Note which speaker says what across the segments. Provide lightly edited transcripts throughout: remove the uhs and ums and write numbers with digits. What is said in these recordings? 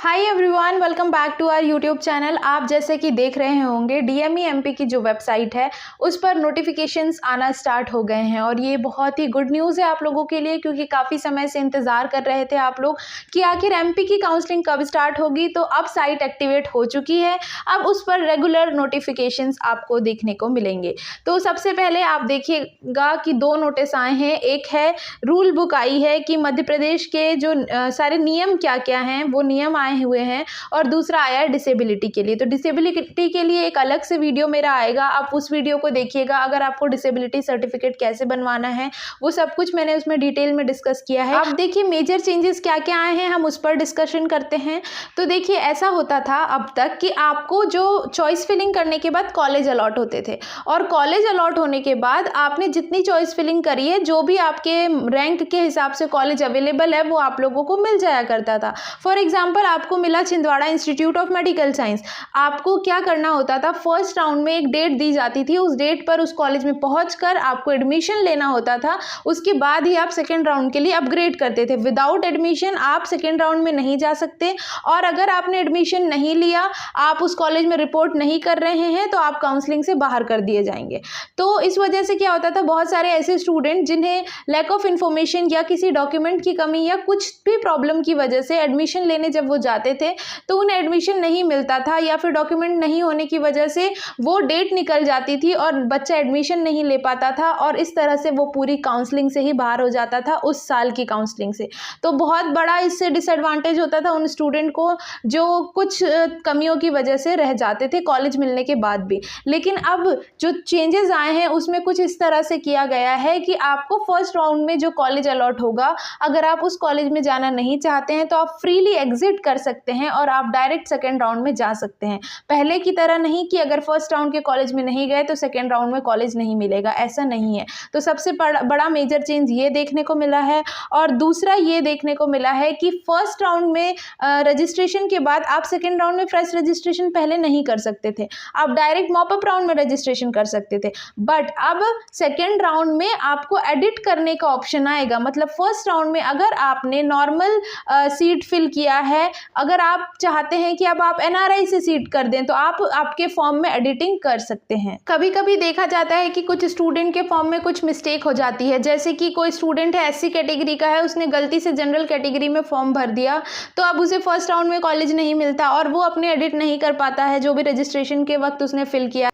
Speaker 1: Hi everyone, welcome back to our YouTube channel. आप जैसे कि देख रहे होंगे डीएमई एमपी की जो वेबसाइट है उस पर नोटिफिकेशंस आना स्टार्ट हो गए हैं और ये बहुत ही गुड न्यूज़ है आप लोगों के लिए, क्योंकि काफ़ी समय से इंतज़ार कर रहे थे आप लोग कि आखिर एमपी की काउंसलिंग कब स्टार्ट होगी। तो अब साइट एक्टिवेट हो चुकी है, अब उस पर रेगुलर नोटिफिकेशंस आपको देखने को मिलेंगे। तो सबसे पहले आप देखिएगा कि दो नोटिस आए हैं। एक है रूल बुक आई है कि मध्य प्रदेश के जो सारे नियम क्या क्या हैं वो नियम आए हुए हैं, और दूसरा आया है डिसेबिलिटी के लिए। तो डिसेबिलिटी के लिए एक अलग से वीडियो मेरा आएगा, आप उस वीडियो को देखिएगा। अगर आपको डिसेबिलिटी सर्टिफिकेट कैसे बनवाना है वो सब कुछ मैंने उसमें डिटेल में डिस्कस किया है। अब देखिए मेजर चेंजेस क्या क्या आए हैं, हम उस पर डिस्कशन करते हैं। तो देखिए ऐसा होता था अब तक कि आपको जो चॉइस फिलिंग करने के बाद कॉलेज अलॉट होते थे, और कॉलेज अलॉट होने के बाद आपने जितनी चॉइस फिलिंग करी है, जो भी आपके रैंक के हिसाब से कॉलेज अवेलेबल है वो आप लोगों को मिल जाया करता था। फॉर एग्जाम्पल आपको मिला Chhindwara institute of medical science. आपको क्या करना होता था, फर्स्ट राउंड में एक डेट दी जाती थी, उस डेट पर उस कॉलेज में पहुंचकर आपको एडमिशन लेना होता था। उसके बाद ही आप सेकेंड राउंड के लिए अपग्रेड करते थे। विदाउट एडमिशन आप सेकेंड राउंड में नहीं जा सकते, और अगर आपने एडमिशन नहीं लिया, आप उस कॉलेज में रिपोर्ट नहीं कर रहे हैं, तो आप काउंसलिंग से बाहर कर दिए जाएंगे। तो इस वजह से क्या होता था, बहुत सारे ऐसे स्टूडेंट जिन्हें लैक ऑफ इन्फॉर्मेशन या किसी डॉक्यूमेंट की कमी या कुछ भी प्रॉब्लम की वजह से एडमिशन लेने जब वो जाते थे तो उन्हें एडमिशन नहीं मिलता था, या फिर डॉक्यूमेंट नहीं होने की वजह से वो डेट निकल जाती थी और बच्चा एडमिशन नहीं ले पाता था, और इस तरह से वो पूरी काउंसलिंग से ही बाहर हो जाता था, उस साल की काउंसलिंग से। तो बहुत बड़ा इससे डिसएडवांटेज होता था उन स्टूडेंट को जो कुछ कमियों की वजह से रह जाते थे कॉलेज मिलने के बाद भी। लेकिन अब जो चेंजेस आए हैं उसमें कुछ इस तरह से किया गया है कि आपको फर्स्ट राउंड में जो कॉलेज अलॉट होगा, अगर आप उस कॉलेज में जाना नहीं चाहते हैं तो आप फ्रीली एग्जिट कर सकते हैं और आप डायरेक्ट सेकेंड राउंड में जा सकते हैं। पहले की तरह नहीं कि अगर फर्स्ट राउंड के कॉलेज में नहीं गए तो सेकेंड राउंड में कॉलेज नहीं मिलेगा, ऐसा नहीं है। तो सबसे बड़ा मेजर चेंज ये देखने को मिला है। और दूसरा ये देखने को मिला है कि फर्स्ट राउंड में रजिस्ट्रेशन के बाद आप सेकेंड राउंड में फ्रेश रजिस्ट्रेशन पहले नहीं कर सकते थे, आप डायरेक्ट मॉपअप राउंड में रजिस्ट्रेशन कर सकते थे। बट अब सेकेंड राउंड में आपको एडिट करने का ऑप्शन आएगा। मतलब फर्स्ट राउंड में अगर आपने नॉर्मल सीट फिल किया है, अगर आप चाहते हैं कि अब आप एनआरआई से सीट कर दें तो आप आपके फॉर्म में एडिटिंग कर सकते हैं। कभी कभी देखा जाता है कि कुछ स्टूडेंट के फॉर्म में कुछ मिस्टेक हो जाती है, जैसे कि कोई स्टूडेंट है एससी कैटेगरी का है, उसने गलती से जनरल कैटेगरी में फॉर्म भर दिया, तो अब उसे फर्स्ट राउंड में कॉलेज नहीं मिलता और वो अपने एडिट नहीं कर पाता है जो भी रजिस्ट्रेशन के वक्त उसने फिल किया।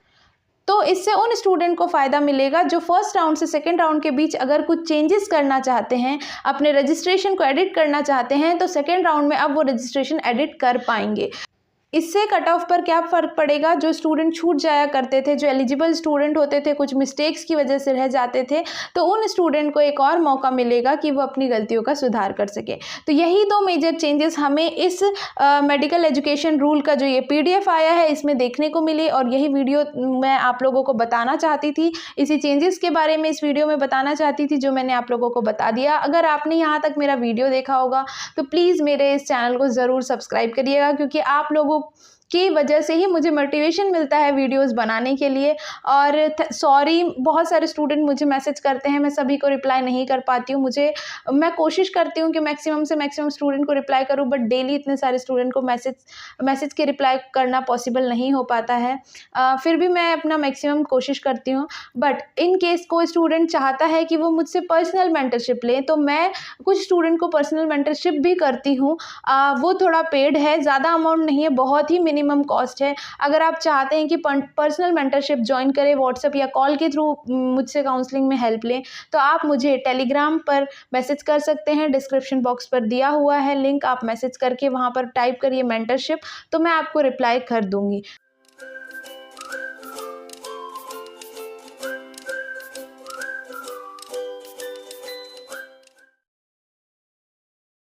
Speaker 1: तो इससे उन स्टूडेंट को फ़ायदा मिलेगा जो फर्स्ट राउंड से सेकेंड राउंड के बीच अगर कुछ चेंजेस करना चाहते हैं, अपने रजिस्ट्रेशन को एडिट करना चाहते हैं, तो सेकेंड राउंड में अब वो रजिस्ट्रेशन एडिट कर पाएंगे। इससे कट ऑफ पर क्या फ़र्क पड़ेगा, जो स्टूडेंट छूट जाया करते थे, जो एलिजिबल स्टूडेंट होते थे, कुछ मिस्टेक्स की वजह से रह जाते थे, तो उन स्टूडेंट को एक और मौका मिलेगा कि वो अपनी गलतियों का सुधार कर सके। तो यही दो मेजर चेंजेस हमें इस मेडिकल एजुकेशन रूल का जो ये पीडीएफ आया है इसमें देखने को मिली, और यही वीडियो मैं आप लोगों को बताना चाहती थी। इसी चेंजेस के बारे में इस वीडियो में बताना चाहती थी जो मैंने आप लोगों को बता दिया। अगर आपने यहाँ तक मेरा वीडियो देखा होगा तो प्लीज़ मेरे इस चैनल को ज़रूर सब्सक्राइब करिएगा, क्योंकि आप लोगों की वजह से ही मुझे मोटिवेशन मिलता है वीडियोस बनाने के लिए। और सॉरी, बहुत सारे स्टूडेंट मुझे मैसेज करते हैं, मैं सभी को रिप्लाई नहीं कर पाती हूँ। मैं कोशिश करती हूँ कि मैक्सिमम से मैक्सिमम स्टूडेंट को रिप्लाई करूँ, बट डेली इतने सारे स्टूडेंट को मैसेज के रिप्लाई करना पॉसिबल नहीं हो पाता है। फिर भी मैं अपना मैक्सिमम कोशिश करती हूँ। बट इन केस कोई स्टूडेंट चाहता है कि वो मुझसे पर्सनल मेंटरशिप लें, तो मैं कुछ स्टूडेंट को पर्सनल मेंटरशिप भी करती हूँ। वो थोड़ा पेड है, ज़्यादा अमाउंट नहीं है, बहुत ही मिनिमम कॉस्ट है। अगर आप चाहते हैं कि पर्सनल मेंटरशिप ज्वाइन करें, व्हाट्सएप या कॉल के थ्रू मुझसे काउंसलिंग में हेल्प लें, तो आप मुझे टेलीग्राम पर मैसेज कर सकते हैं। डिस्क्रिप्शन बॉक्स पर दिया हुआ है लिंक, आप मैसेज करके वहाँ पर टाइप करिए मेंटरशिप, तो मैं आपको रिप्लाई कर दूँगी।